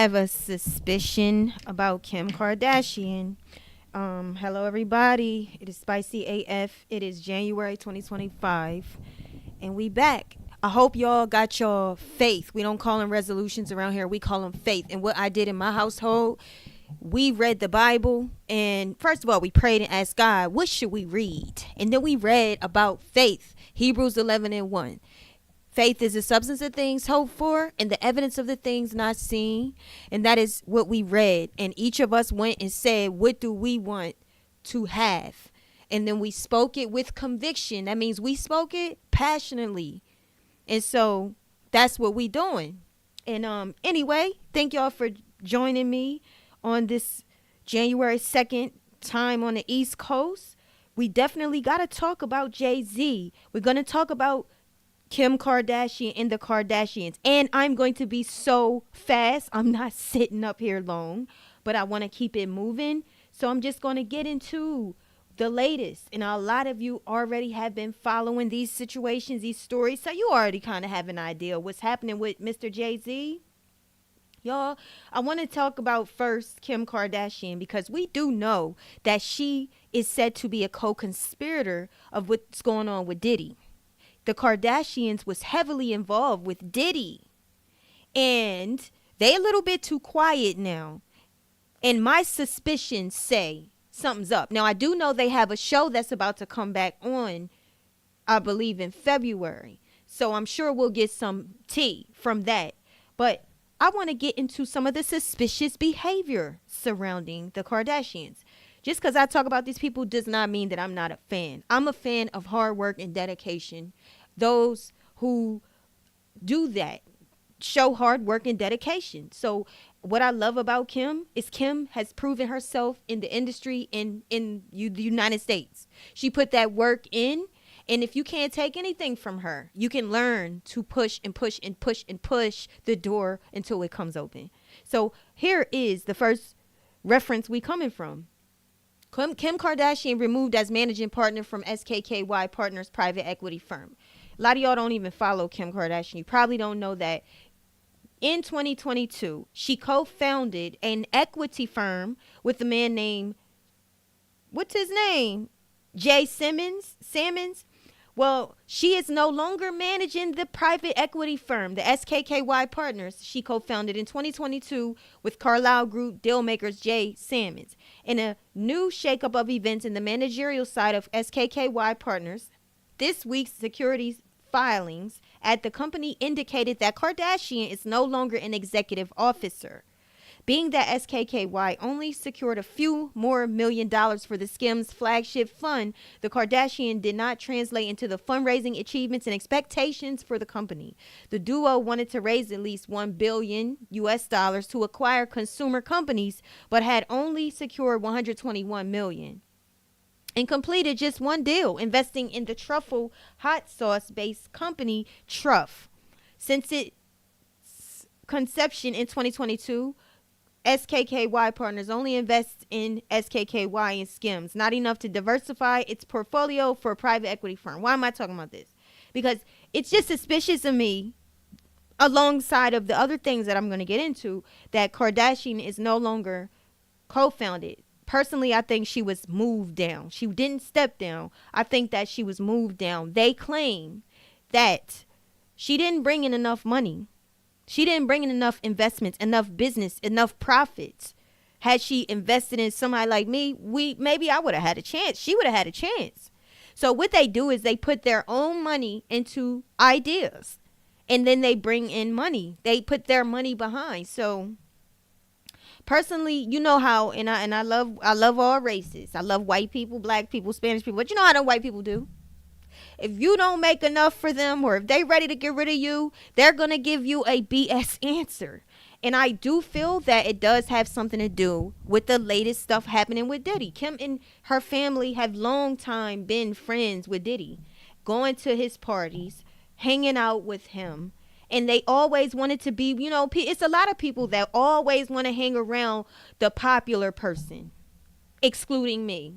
have a suspicion about Kim Kardashian. Hello everybody. It is Spicy AF. It is January 2025, and we back. I hope y'all got your faith. We don't call them resolutions around here. We call them faith. And what I did in my household, we read the Bible, and first of all, we prayed and asked God, what should we read? And then we read about faith. Hebrews 11:1. Faith is the substance of things hoped for and the evidence of the things not seen. And that is what we read. And each of us went and said, what do we want to have? And then we spoke it with conviction. That means we spoke it passionately. And so that's what we doing. And anyway, thank y'all for joining me on this January 2nd time on the East Coast. We definitely got to talk about Jay-Z. We're going to talk about Kim Kardashian and the Kardashians. And I'm going to be so fast. I'm not sitting up here long, but I want to keep it moving. So I'm just going to get into the latest. And a lot of you already have been following these situations, these stories. So you already kind of have an idea what's happening with Mr. Jay-Z. Y'all, I want to talk about first Kim Kardashian, because we do know that she is said to be a co-conspirator of what's going on with Diddy. The Kardashians was heavily involved with Diddy, and they a little bit too quiet now. And my suspicions say something's up. Now, I do know they have a show that's about to come back on, I believe in February. So I'm sure we'll get some tea from that. But I want to get into some of the suspicious behavior surrounding the Kardashians. Just because I talk about these people does not mean that I'm not a fan. I'm a fan of hard work and dedication. Those who do that show hard work and dedication. So what I love about Kim is Kim has proven herself in the industry in the United States. She put that work in. And if you can't take anything from her, you can learn to push and push and push and push the door until it comes open. So here is the first reference we coming from. Kim Kardashian removed as managing partner from SKKY Partners private equity firm. A lot of y'all don't even follow Kim Kardashian. You probably don't know that in 2022, she co-founded an equity firm with a man named, what's his name? Jay Sammons. Well, she is no longer managing the private equity firm, the SKKY Partners she co-founded in 2022 with Carlyle Group dealmakers Jay Sammons. In a new shakeup of events in the managerial side of SKKY Partners, this week's securities filings at the company indicated that Kardashian is no longer an executive officer. Being that SKKY only secured a few more $1 million for the Skims flagship fund, the Kardashian did not translate into the fundraising achievements and expectations for the company. The duo wanted to raise at least $1 billion to acquire consumer companies, but had only secured $121 million. And completed just one deal, investing in the truffle hot sauce based company Truff. Since its conception in 2022, SKKY Partners only invests in SKKY and Skims, not enough to diversify its portfolio for a private equity firm. Why am I talking about this? Because it's just suspicious of me, alongside of the other things that I'm going to get into, that Kardashian is no longer co-founded. Personally, I think she was moved down. She didn't step down. I think that she was moved down. They claim that she didn't bring in enough money. She didn't bring in enough investments, enough business, enough profits. Had she invested in somebody like me, maybe I would have had a chance. She would have had a chance. So what they do is they put their own money into ideas, and then they bring in money. They put their money behind. So personally, you know how, and I love all races. I love white people, black people, Spanish people. But you know how the white people do? If you don't make enough for them, or if they ready to get rid of you, they're going to give you a BS answer. And I do feel that it does have something to do with the latest stuff happening with Diddy. Kim and her family have long time been friends with Diddy, going to his parties, hanging out with him. And they always wanted to be, it's a lot of people that always want to hang around the popular person, excluding me.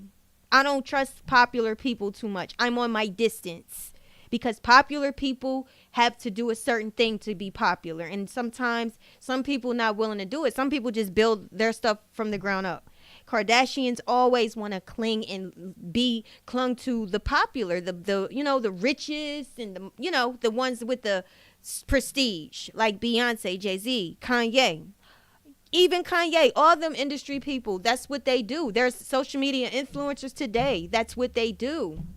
I don't trust popular people too much. I'm on my distance because popular people have to do a certain thing to be popular. And sometimes some people not willing to do it. Some people just build their stuff from the ground up. Kardashians always want to cling and be clung to the popular, the you know, the richest and the, you know, the ones with the prestige, like Beyonce, Jay-Z, Kanye. Even Kanye, all them industry people, that's what they do. There's social media influencers today. That's what they do.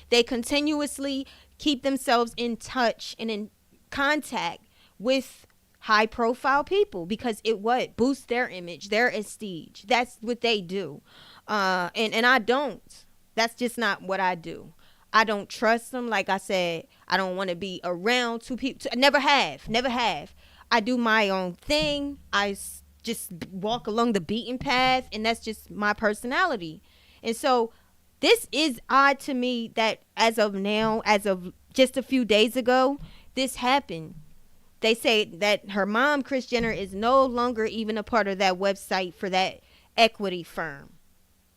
They continuously keep themselves in touch and in contact with high profile people because it what boosts their image, their prestige. That's what they do. And I don't. That's just not what I do. I don't trust them. Like I said, I don't want to be around two people. Never have. I do my own thing. Just walk along the beaten path, and that's just my personality. And so this is odd to me that as of now, as of just a few days ago, this happened. They say that her mom, Kris Jenner, is no longer even a part of that website for that equity firm.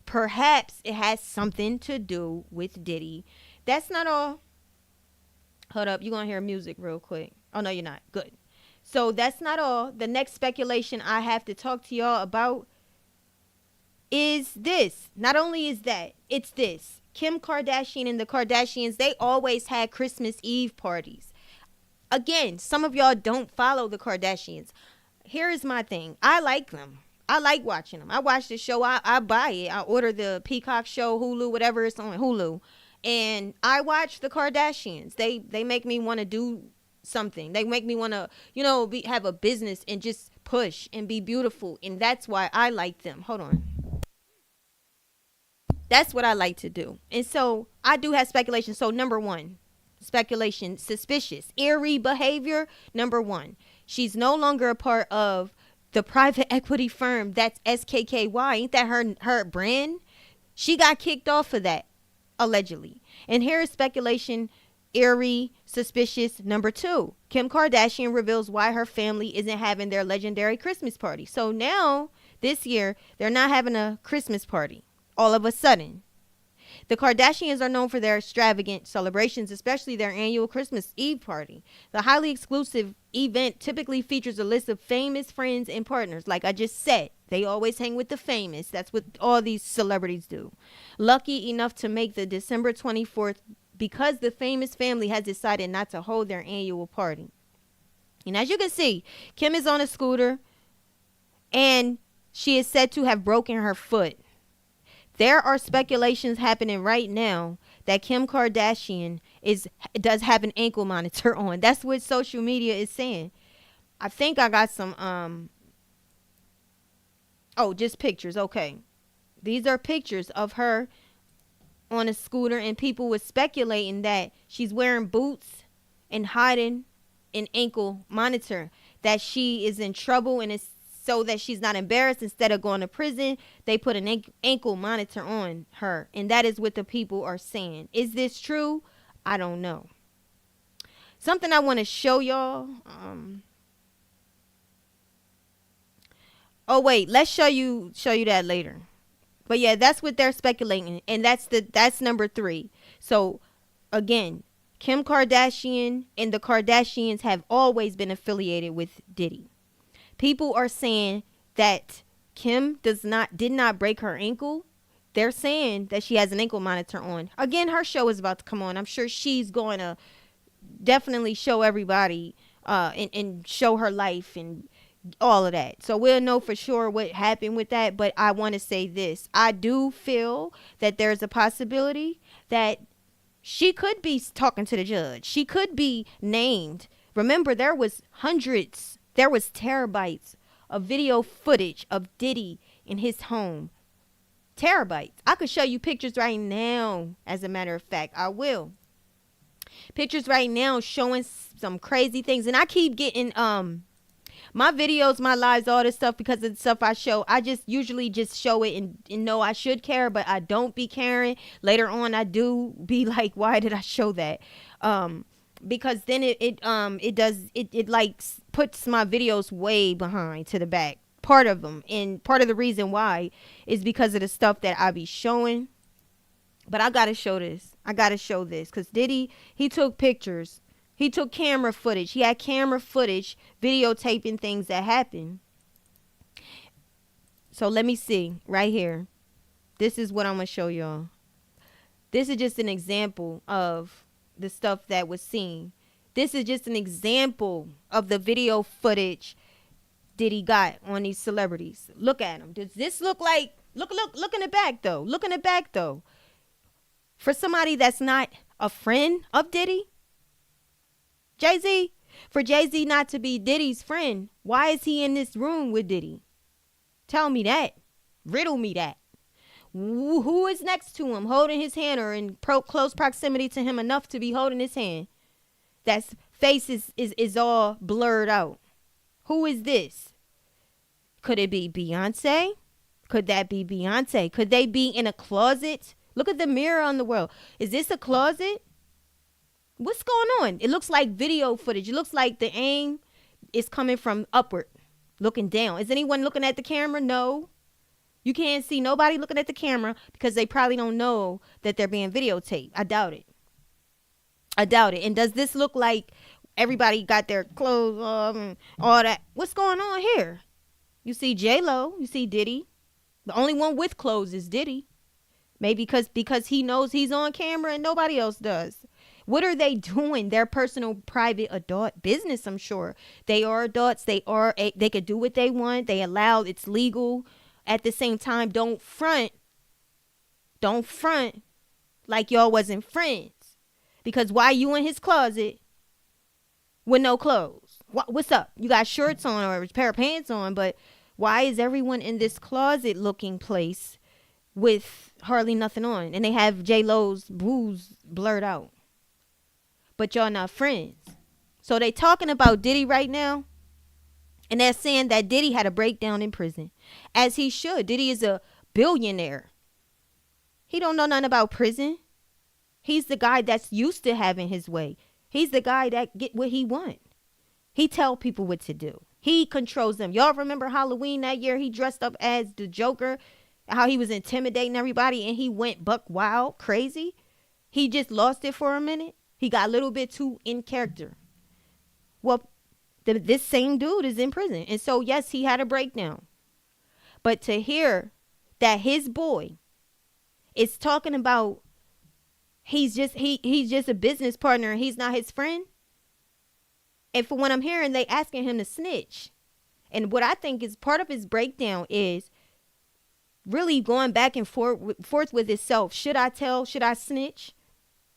Perhaps it has something to do with Diddy. That's not all. Hold up. You're going to hear music real quick. Oh, no, you're not. Good. So that's not all. The next speculation I have to talk to y'all about is this. Not only is that, it's this. Kim Kardashian and the Kardashians, they always had Christmas Eve parties. Again, some of y'all don't follow the Kardashians. Here is my thing. I like them. I like watching them. I watch the show. I buy it. I order the Peacock show, Hulu, whatever it's on Hulu. And I watch the Kardashians. They make me want to do something. They make me want to, you know, have a business and just push and be beautiful. And that's why I like them. Hold on. That's what I like to do. And so I do have speculation. So number one, speculation, suspicious, eerie behavior. Number one, she's no longer a part of the private equity firm that's SKKY. Ain't that her brand? She got kicked off of that, allegedly. And here is speculation, eerie, suspicious. Number two, Kim Kardashian reveals why her family isn't having their legendary Christmas party. So now, this year, they're not having a Christmas party. All of a sudden. The Kardashians are known for their extravagant celebrations, especially their annual Christmas Eve party. The highly exclusive event typically features a list of famous friends and partners. Like I just said, they always hang with the famous. That's what all these celebrities do. Lucky enough to make the December 24th because the famous family has decided not to hold their annual party. And as you can see, Kim is on a scooter and she is said to have broken her foot. There are speculations happening right now that Kim Kardashian does have an ankle monitor on. That's what social media is saying. I think I got some just pictures. Okay. These are pictures of her on a scooter, and people were speculating that she's wearing boots and hiding an ankle monitor, that she is in trouble, and it's so that she's not embarrassed. Instead of going to prison, they put an ankle monitor on her. And that is what the people are saying. Is this true? I don't know. Something I want to show y'all. Let's show you that later. But yeah, that's what they're speculating. And that's number 3. So again, Kim Kardashian and the Kardashians have always been affiliated with Diddy. People are saying that Kim did not break her ankle. They're saying that she has an ankle monitor on. Again, her show is about to come on. I'm sure she's going to definitely show everybody and show her life and all of that. So we'll know for sure what happened with that. But I want to say this. I do feel that there's a possibility that she could be talking to the judge. She could be named. Remember, there was terabytes of video footage of Diddy in his home. Terabytes. I could show you pictures right now. As a matter of fact, I will. Pictures right now showing some crazy things. And I keep getting my videos, my lives, all this stuff, because of the stuff I show. I just usually just show it and know I should care, but I don't be caring. Later on, I do be like, why did I show that? Because then it like puts my videos way behind to the back. Part of them. And part of the reason why is because of the stuff that I be showing. But I gotta show this. I gotta show this. Because Diddy, he took pictures. He took camera footage. He had camera footage videotaping things that happened. So let me see right here. This is what I'm going to show y'all. This is just an example of the stuff that was seen. This is just an example of the video footage Diddy got on these celebrities. Look at them. Does this look like, look in the back though. Look in the back though. For somebody that's not a friend of Diddy, Jay-Z, for Jay-Z not to be Diddy's friend, why is he in this room with Diddy? Tell me that. Riddle me that. Who is next to him holding his hand or in close proximity to him enough to be holding his hand? That face is all blurred out. Who is this? Could it be Beyonce? Could that be Beyonce? Could they be in a closet? Look at the mirror on the wall. Is this a closet? What's going on? It looks like video footage. It looks like the aim is coming from upward, looking down. Is anyone looking at the camera? No. You can't see nobody looking at the camera because they probably don't know that they're being videotaped. I doubt it. I doubt it. And does this look like everybody got their clothes on, all that? What's going on here? You see J-Lo. You see Diddy. The only one with clothes is Diddy. Maybe because he knows he's on camera and nobody else does. What are they doing? Their personal, private, adult business, I'm sure. They are adults. They could do what they want. They allow, it's legal. At the same time, don't front like y'all wasn't friends. Because why you in his closet with no clothes? What's up? You got shorts on or a pair of pants on, but why is everyone in this closet looking place with hardly nothing on? And they have J-Lo's boobs blurred out. But y'all not friends. So they talking about Diddy right now. And they're saying that Diddy had a breakdown in prison. As he should. Diddy is a billionaire. He don't know nothing about prison. He's the guy that's used to having his way. He's the guy that get what he want. He tell people what to do. He controls them. Y'all remember Halloween that year? He dressed up as the Joker. How he was intimidating everybody. And he went buck wild, crazy. He just lost it for a minute. He got a little bit too in character. Well, this same dude is in prison. And so, yes, he had a breakdown. But to hear that his boy is talking about he's just a business partner and he's not his friend. And from what I'm hearing, they asking him to snitch. And what I think is part of his breakdown is really going back and forth with himself. Should I tell? Should I snitch?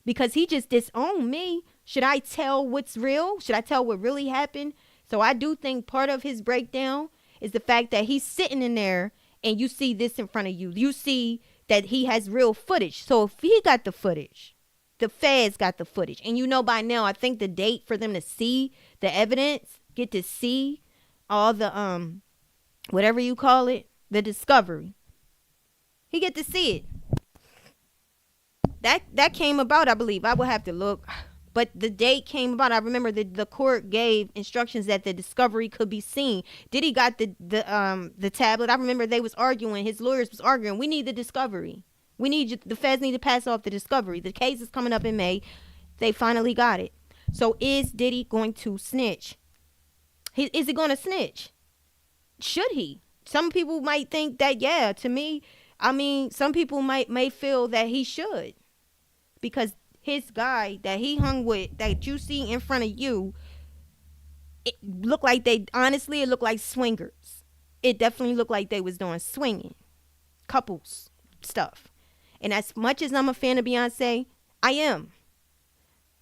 Because he just disowned me. Should I tell what's real? Should I tell what really happened? So I do think part of his breakdown is the fact that he's sitting in there and you see this in front of you. You see that he has real footage. So if he got the footage, the feds got the footage. And you know by now, I think the date for them to see the evidence, get to see all the, whatever you call it, the discovery. He get to see it. That came about, I believe. I would have to look. But the date came about. I remember the court gave instructions that the discovery could be seen. Diddy got the tablet. I remember they was arguing. His lawyers was arguing. We need the discovery. We need you. The feds need to pass off the discovery. The case is coming up in May. They finally got it. So is Diddy going to snitch? Is he going to snitch? Should he? Some people might think that, yeah. To me, I mean, some people may feel that he should. Because his guy that he hung with, that you see in front of you, it looked like it looked like swingers. It definitely looked like they was doing swinging. Couples stuff. And as much as I'm a fan of Beyonce, I am.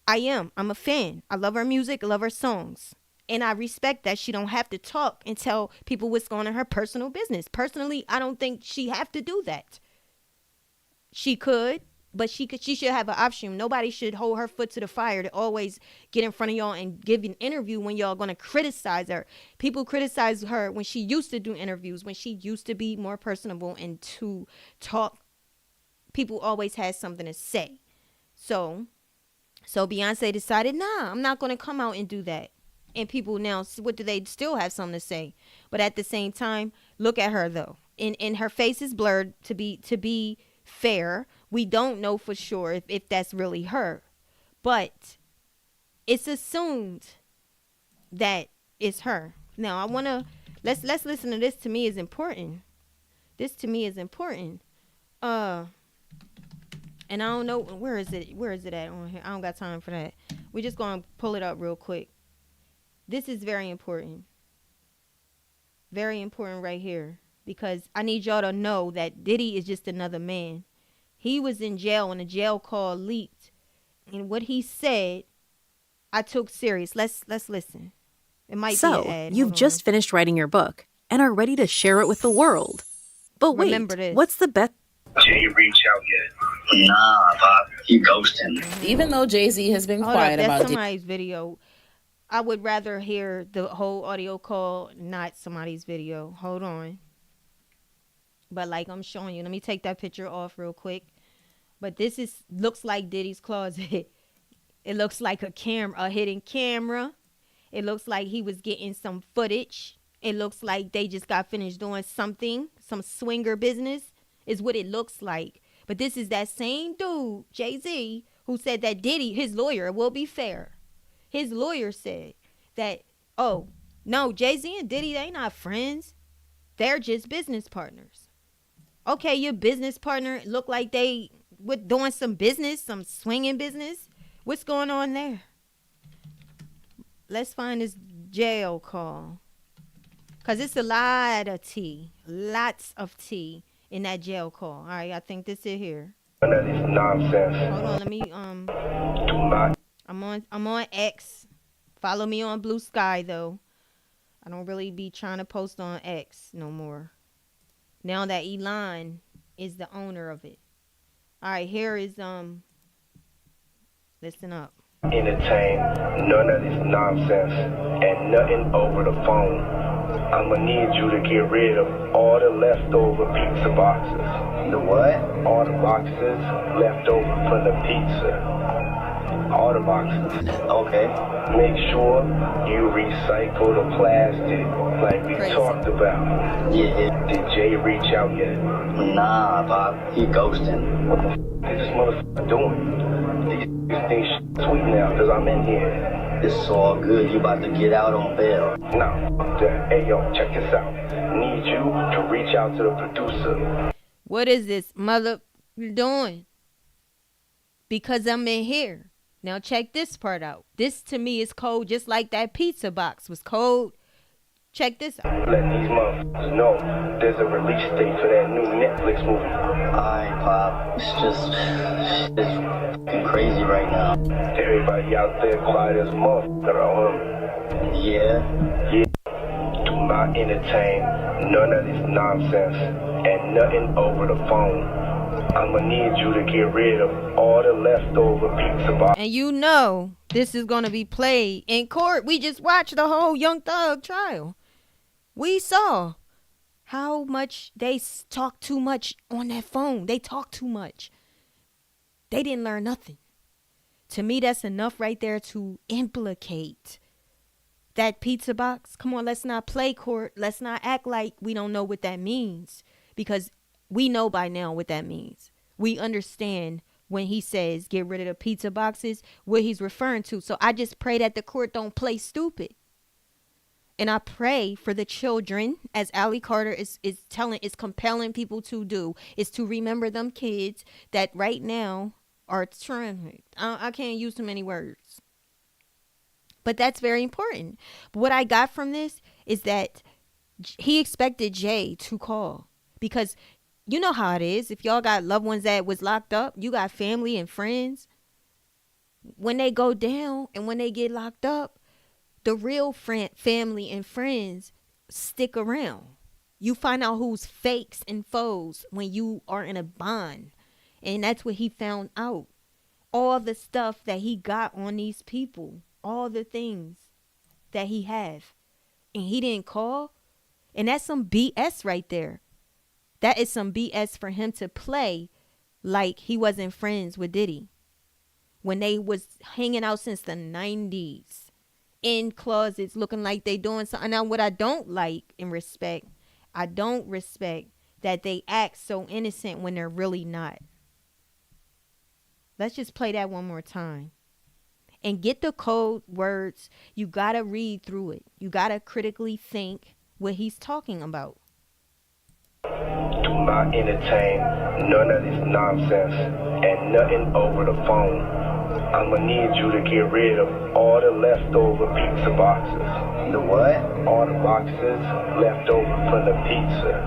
I'm a fan. I love her music. I love her songs. And I respect that she don't have to talk and tell people what's going on in her personal business. Personally, I don't think she have to do that. She could. But she should have an option. Nobody should hold her foot to the fire to always get in front of y'all and give an interview when y'all going to criticize her. People criticize her when she used to do interviews, when she used to be more personable and to talk. People always had something to say. So Beyonce decided, nah, I'm not going to come out and do that. And people now, what do they still have something to say? But at the same time, look at her though. And her face is blurred to be fair. We don't know for sure if that's really her, but it's assumed that it's her. Now let's listen to this. To me is important. This to me is important. And I don't know where is it at on here. I don't got time for that. We're just gonna pull it up real quick. This is very important. Very important right here. Because I need y'all to know that Diddy is just another man. He was in jail and a jail call leaked. And what he said, I took serious. Let's listen. It might be an ad. You've just finished writing your book and are ready to share it with the world. But wait, remember this. What's the best? Jay reach out yet? Nah, Pop. He ghosting. Even though Jay-Z has been quiet about it. That's somebody's video. I would rather hear the whole audio call, not somebody's video. Hold on. But like I'm showing you, let me take that picture off real quick. But this looks like Diddy's closet. It looks like a hidden camera. It looks like he was getting some footage. It looks like they just got finished doing something, some swinger business is what it looks like. But this is that same dude, Jay-Z, who said that Diddy, his lawyer, will be fair. His lawyer said that, oh, no, Jay-Z and Diddy, they not friends. They're just business partners. Okay, your business partner look like they were doing some business, some swinging business. What's going on there? Let's find this jail call. Because it's a lot of tea. Lots of tea in that jail call. All right, I think this is here. That is nonsense. Hold on, let me, I'm on X. Follow me on Blue Sky, though. I don't really be trying to post on X no more. Now that Elon is the owner of it. All right, here is, listen up. Entertain none of this nonsense and nothing over the phone. I'm gonna need you to get rid of all the leftover pizza boxes. The what? All the boxes left over from the pizza. All the boxes. Okay. Make sure you recycle the plastic like we talked about. Yeah. Did Jay reach out yet? Nah, Bob. He ghosting. What the f is this motherfucker doing? These things sweet now because I'm in here. This is all good. You about to get out on bail. No. Hey, yo, check this out. Need you to reach out to the producer. What is this mother doing? Because I'm in here. Now check this part out. This to me is cold just like that pizza box was cold. Check this out. Let these motherfuckers know there's a release date for that new Netflix movie. Alright, Pop. It's fucking crazy right now. Everybody out there quiet as a motherfucker on him. Yeah? Yeah. Do not entertain none of this nonsense and nothing over the phone. I'm gonna need you to get rid of all the leftover pizza boxes. And you know this is gonna be played in court. We just watched the whole Young Thug trial. We saw how much they talk too much on that phone. They talk too much. They didn't learn nothing. To me, that's enough right there to implicate that pizza box. Come on, let's not play court. Let's not act like we don't know what that means, because we know by now what that means. We understand when he says get rid of the pizza boxes, what he's referring to. So I just pray that the court don't play stupid. And I pray for the children, as Ali Carter is compelling people to do, is to remember them kids that right now are trying. I can't use too many words. But that's very important. But what I got from this is that he expected Jay to call, because you know how it is. If y'all got loved ones that was locked up, you got family and friends. When they go down and when they get locked up, the real family and friends stick around. You find out who's fakes and foes when you are in a bond. And that's what he found out. All the stuff that he got on these people, all the things that he have, and he didn't call. And that's some BS right there. That is some BS for him to play like he wasn't friends with Diddy when they was hanging out since the 90s in closets looking like they doing something. Now, what I don't like and respect, I don't respect that they act so innocent when they're really not. Let's just play that one more time. And get the code words. You got to read through it. You got to critically think what he's talking about. Do not entertain none of this nonsense and nothing over the phone. I'ma need you to get rid of all the leftover pizza boxes. The what? All the boxes left over from the pizza.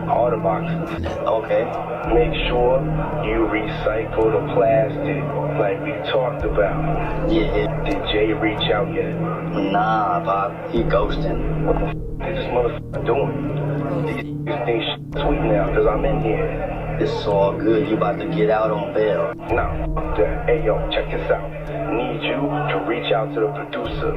All the boxes. Okay. Make sure you recycle the plastic like we talked about. Yeah. Did Jay reach out yet? Nah, Bob. He ghosting. What the f*** is this motherfucker doing? These things sweet now because I'm in here. It's all good. You about to get out on bail. No. Hey, yo, check this out. Need you to reach out to the producer.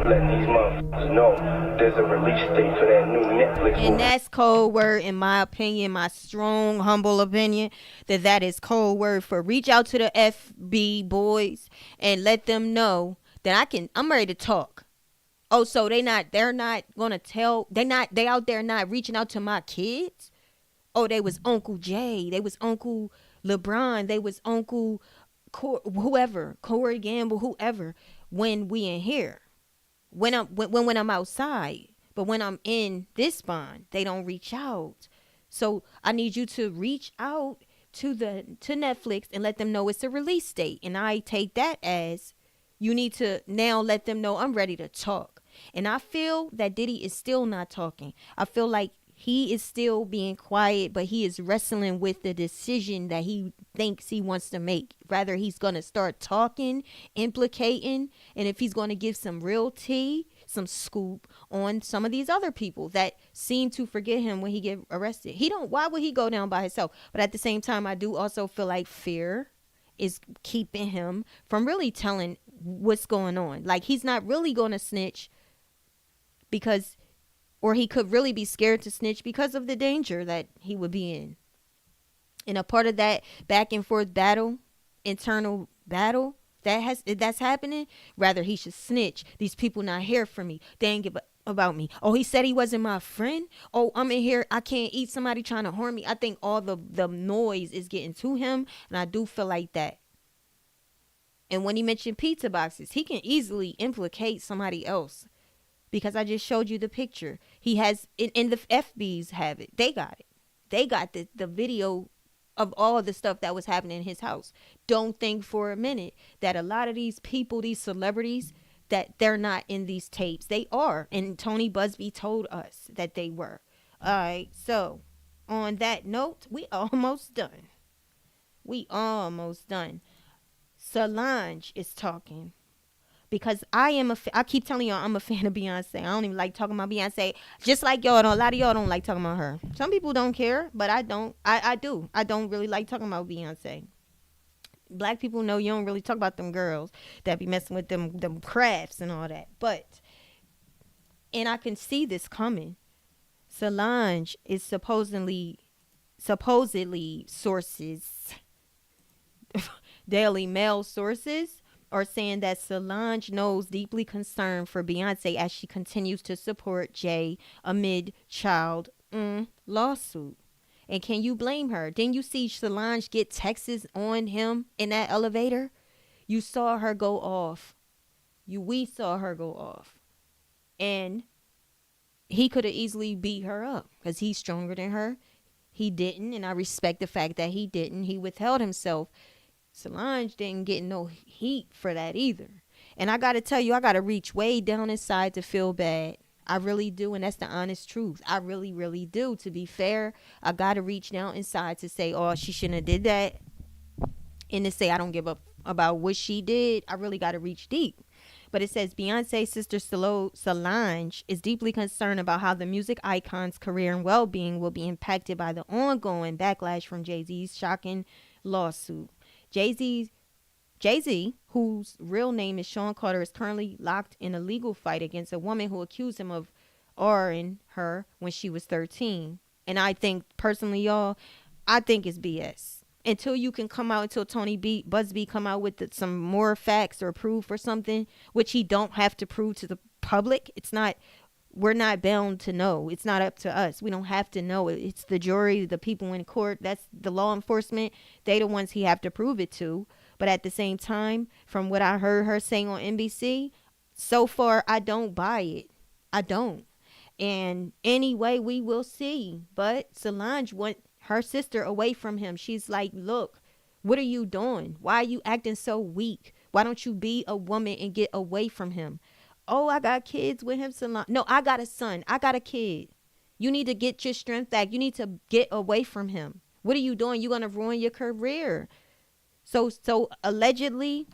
Let these motherfuckers know there's a release date for that new Netflix movie. And that's code word, in my opinion, my strong, humble opinion, that is code word for reach out to the FB boys and let them know that I'm ready to talk. Oh, so they're not gonna tell, they out there not reaching out to my kids? Oh, they was Uncle Jay, they was Uncle LeBron, they was Uncle whoever, Corey Gamble, whoever, when we in here. When I'm outside, but when I'm in this bond, they don't reach out. So I need you to reach out to Netflix and let them know it's a release date. And I take that as you need to now let them know I'm ready to talk. And I feel that Diddy is still not talking. I feel like he is still being quiet, but he is wrestling with the decision that he thinks he wants to make. Rather, he's going to start talking, implicating, and if he's going to give some real tea, some scoop on some of these other people that seem to forget him when he get arrested. Why would he go down by himself? But at the same time, I do also feel like fear is keeping him from really telling what's going on. Like, he's not really going to snitch or he could really be scared to snitch because of the danger that he would be in. And a part of that back and forth battle, internal battle that's happening, rather he should snitch. These people not here for me. They ain't give about me. Oh, he said he wasn't my friend. Oh, I'm in here. I can't eat somebody trying to harm me. I think all the noise is getting to him. And I do feel like that. And when he mentioned pizza boxes, he can easily implicate somebody else. Because I just showed you the picture. He has, and the FBs have it. They got it. They got the video of all the stuff that was happening in his house. Don't think for a minute that a lot of these people, these celebrities, that they're not in these tapes. They are. And Tony Busby told us that they were. All right. So on that note, we almost done. Solange is talking. Because I keep telling y'all I'm a fan of Beyonce. I don't even like talking about Beyonce. Just like y'all, a lot of y'all don't like talking about her. Some people don't care, but I don't. I do. I don't really like talking about Beyonce. Black people know you don't really talk about them girls that be messing with them crafts and all that. And I can see this coming. Solange is supposedly sources, Daily Mail sources, are saying that Solange knows deeply concerned for Beyonce as she continues to support Jay amid child lawsuit. And can you blame her? Didn't you see Solange get texts on him in that elevator? You saw her go off. We saw her go off. And he could have easily beat her up because he's stronger than her. He didn't, and I respect the fact that he didn't. He withheld himself. Solange didn't get no heat for that either. And I got to tell you, I got to reach way down inside to feel bad. I really do. And that's the honest truth. I really, really do. To be fair, I got to reach down inside to say, oh, she shouldn't have did that. And to say I don't give up about what she did. I really got to reach deep. But it says Beyonce's sister Solange is deeply concerned about how the music icon's career and well-being will be impacted by the ongoing backlash from Jay-Z's shocking lawsuit. Jay-Z, whose real name is Sean Carter, is currently locked in a legal fight against a woman who accused him of R-ing her when she was 13. And I think, personally, y'all, I think it's BS. Until Tony Busby come out with some more facts or proof or something, which he don't have to prove to the public. It's not we're not bound to know. It's not up to us. We don't have to know. It's the jury, the people in court. That's the law enforcement. They the ones he have to prove it to. But at the same time, from what I heard her saying on NBC, so far I don't buy it. I don't. And anyway, we will see. But Solange want her sister away from him. She's like, look, what are you doing? Why are you acting so weak? Why don't you be a woman and get away from him? Oh, I got kids with him, Solange. No, I got a son. I got a kid. You need to get your strength back. You need to get away from him. What are you doing? You're going to ruin your career. So allegedly,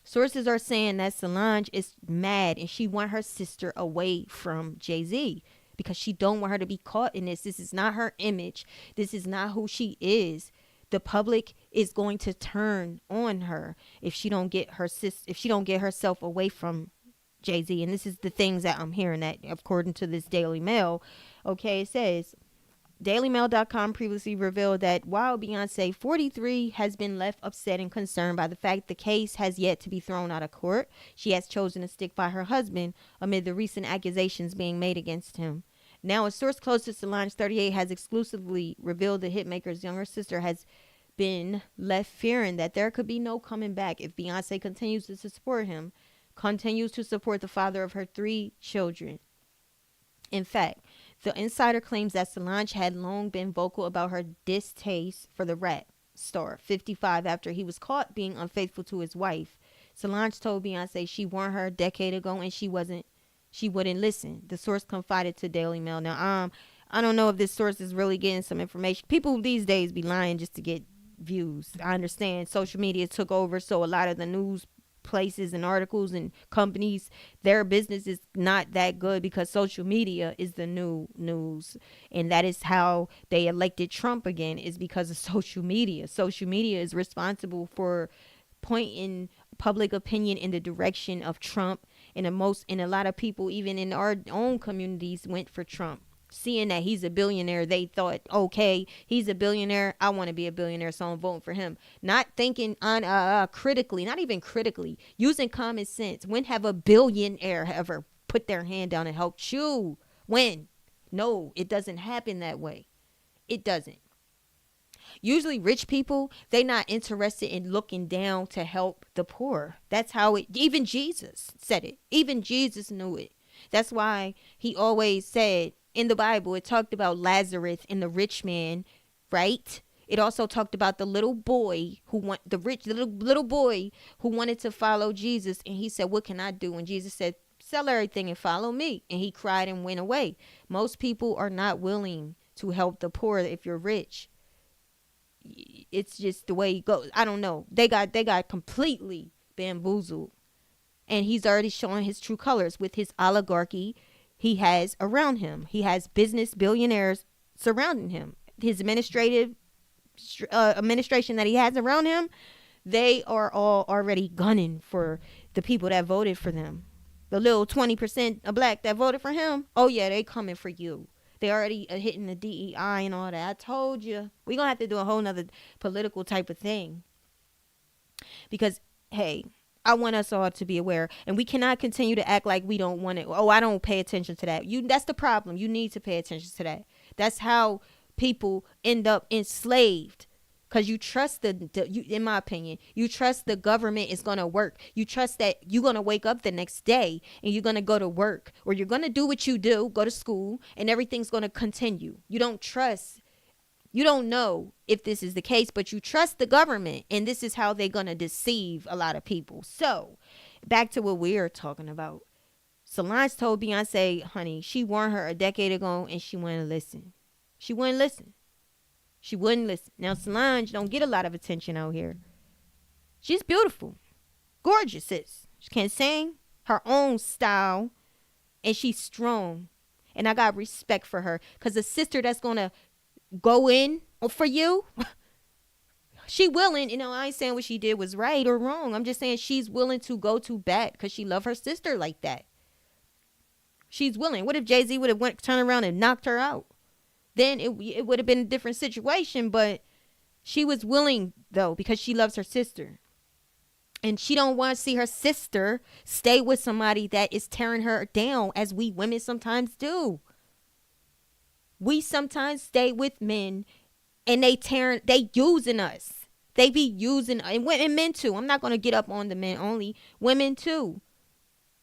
sources are saying that Solange is mad and she want her sister away from Jay-Z because she don't want her to be caught in this. This is not her image. This is not who she is. The public is going to turn on her if she don't get herself away from Jay-Z. And this is the things that I'm hearing, that according to this Daily Mail. Okay, it says DailyMail.com previously revealed that while Beyonce, 43, has been left upset and concerned by the fact the case has yet to be thrown out of court, she has chosen to stick by her husband amid the recent accusations being made against him. Now, a source close to Solange, 38, has exclusively revealed the hitmaker's younger sister has been left fearing that there could be no coming back if Beyonce continues to support him, continues to support the father of her 3 children. In fact, the insider claims that Solange had long been vocal about her distaste for the rap star, 55, after he was caught being unfaithful to his wife. Solange told Beyonce she warned her a decade ago and she wouldn't listen. The source confided to Daily Mail. Now, I don't know if this source is really getting some information. People these days be lying just to get views. I understand social media took over, so a lot of the news places and articles and companies, their business is not that good because social media is the new news, and that is how they elected Trump again, is because of social media. Social media is responsible for pointing public opinion in the direction of Trump, and a lot of people even in our own communities went for Trump. Seeing that he's a billionaire, they thought, okay, he's a billionaire, I want to be a billionaire, so I'm voting for him. Not thinking on critically, not even critically, using common sense. When have a billionaire ever put their hand down and helped you? When? No, it doesn't happen that way. It doesn't. Usually rich people, they not interested in looking down to help the poor. That's how even Jesus said it. Even Jesus knew it. That's why he always said, in the Bible, it talked about Lazarus and the rich man, right? It also talked about the little boy little boy who wanted to follow Jesus, and he said, "What can I do?" And Jesus said, "Sell everything and follow me." And he cried and went away. Most people are not willing to help the poor if you're rich. It's just the way it goes. I don't know. They got completely bamboozled, and he's already showing his true colors with his oligarchy he has around him. He has business billionaires surrounding him. His administration that he has around him, they are all already gunning for the people that voted for them. The little 20% of black that voted for him, oh yeah, they coming for you. They already hitting the DEI and all that. I told you. We're going to have to do a whole nother political type of thing. Because, hey, I want us all to be aware, and we cannot continue to act like we don't want it. Oh, I don't pay attention to that. That's the problem. You need to pay attention to that. That's how people end up enslaved, because you trust in my opinion, you trust the government is going to work. You trust that you're going to wake up the next day and you're going to go to work, or you're going to do what you do, go to school, and everything's going to continue. You don't trust. You don't know if this is the case, but you trust the government, and this is how they're going to deceive a lot of people. So back to what we're talking about. Solange told Beyonce, honey, she warned her a decade ago, and she wouldn't listen. She wouldn't listen. She wouldn't listen. Now, Solange don't get a lot of attention out here. She's beautiful. Gorgeous, sis. She can sing her own style, and she's strong. And I got respect for her, because a sister that's going to go in for you, she willing. I ain't saying what she did was right or wrong. I'm just saying she's willing to go to bat because she love her sister like that. She's willing. What if Jay-Z would have turned around and knocked her out? Then it would have been a different situation, but she was willing, though, because she loves her sister. And she don't want to see her sister stay with somebody that is tearing her down, as we women sometimes do. We sometimes stay with men and they using us. They be using, and men too. I'm not going to get up on the men only. Women too.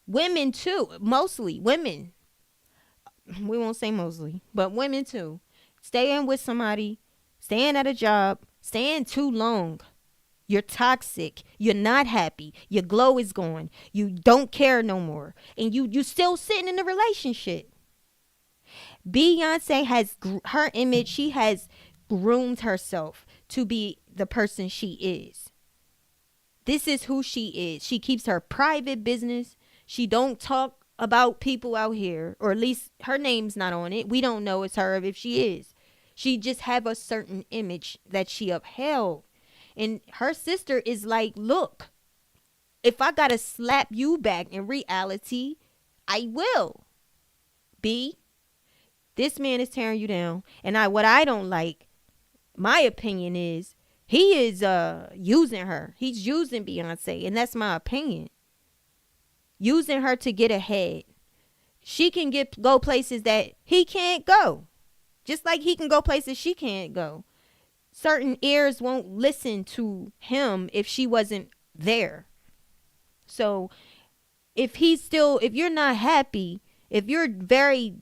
Women too. Mostly women. We won't say mostly, but women too. Staying with somebody, staying at a job, staying too long. You're toxic. You're not happy. Your glow is gone. You don't care no more. And you still sitting in a relationship. Beyonce has her image. She has groomed herself to be the person she is. This is who she is. She keeps her private business. She don't talk about people out here, or at least her name's not on it. We don't know it's her if she is. She just have a certain image that she upheld. And her sister is like, look, if I gotta slap you back in reality, I will. B, this man is tearing you down. And what I don't like, my opinion is, he is using her. He's using Beyonce, and that's my opinion. Using her to get ahead. She can go places that he can't go. Just like he can go places she can't go. Certain ears won't listen to him if she wasn't there. So if you're not happy, if you're very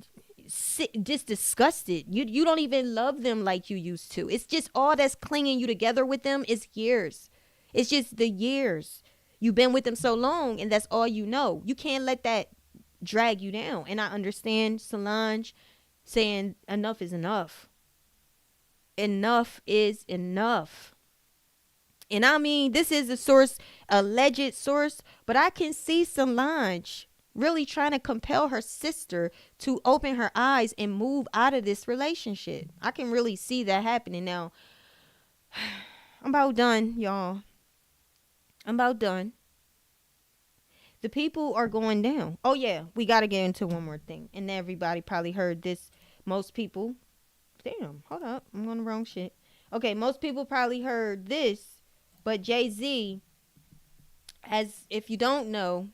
just disgusted, you don't even love them like you used to. It's just all that's clinging you together with them is years. It's just the years. You've been with them so long, and that's all you know. You can't let that drag you down. And I understand Solange saying enough is enough. Enough is enough. And I mean, this is alleged source, but I can see Solange really trying to compel her sister to open her eyes and move out of this relationship. I can really see that happening now. I'm about done, y'all. I'm about done. The people are going down. Oh yeah, we got to get into one more thing. And everybody probably heard this. Most people, damn, hold up, I'm on the wrong shit. Okay, most people probably heard this, but Jay-Z, if you don't know,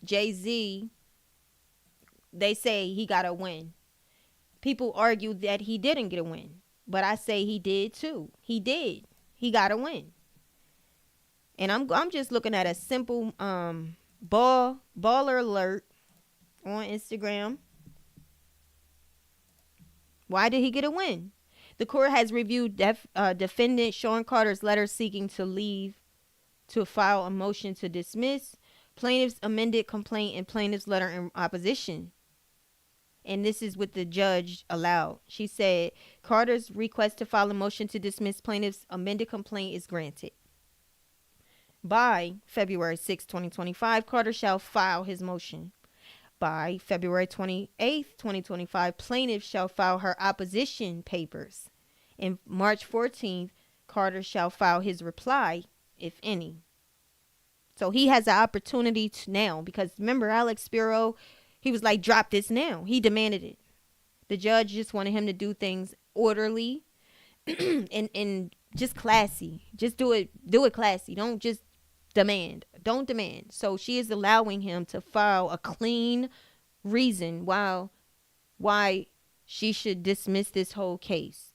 Jay-Z, they say he got a win. People argue that he didn't get a win, but I say he did too. He did. He got a win. And I'm just looking at a simple baller alert on Instagram. Why did he get a win? The court has reviewed defendant Sean Carter's letter seeking to leave to file a motion to dismiss plaintiff's amended complaint and plaintiff's letter in opposition. And this is what the judge allowed. She said Carter's request to file a motion to dismiss plaintiff's amended complaint is granted. By February 6, 2025, Carter shall file his motion. By February 28, 2025, plaintiff shall file her opposition papers. And March 14th, Carter shall file his reply, if any. So he has the opportunity to now, because remember Alex Spiro, he was like, drop this now. He demanded it. The judge just wanted him to do things orderly and just classy. Just do it classy. Don't just demand. Don't demand. So she is allowing him to file a clean reason why she should dismiss this whole case.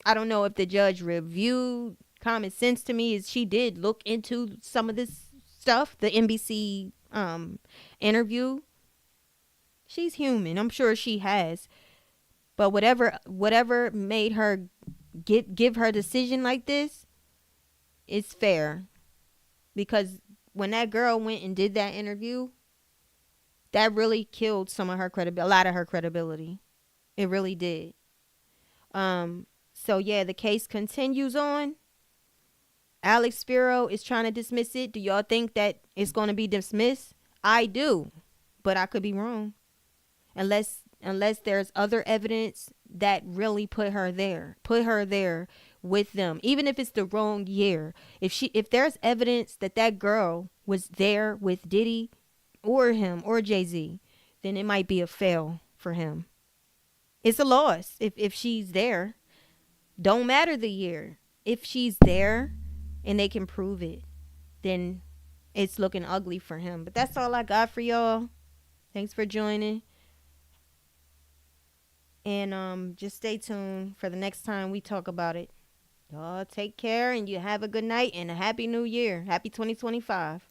I don't know if the judge reviewed. Common sense to me is she did look into some of this stuff, the NBC interview. She's human. I'm sure she has. But whatever made her give her decision like this is fair. Because when that girl went and did that interview, that really killed some of her credibility, a lot of her credibility. It really did. So yeah, the case continues on. Alex Spiro is trying to dismiss it. Do y'all think that it's going to be dismissed? I do, but I could be wrong. Unless there's other evidence that really put her there with them, even if it's the wrong year. If there's evidence that girl was there with Diddy or him or Jay-Z, then it might be a fail for him. It's a loss if she's there. Don't matter the year. If she's there and they can prove it, then it's looking ugly for him. But that's all I got for y'all. Thanks for joining. And just stay tuned for the next time we talk about it. Y'all take care, and you have a good night and a happy new year. Happy 2025.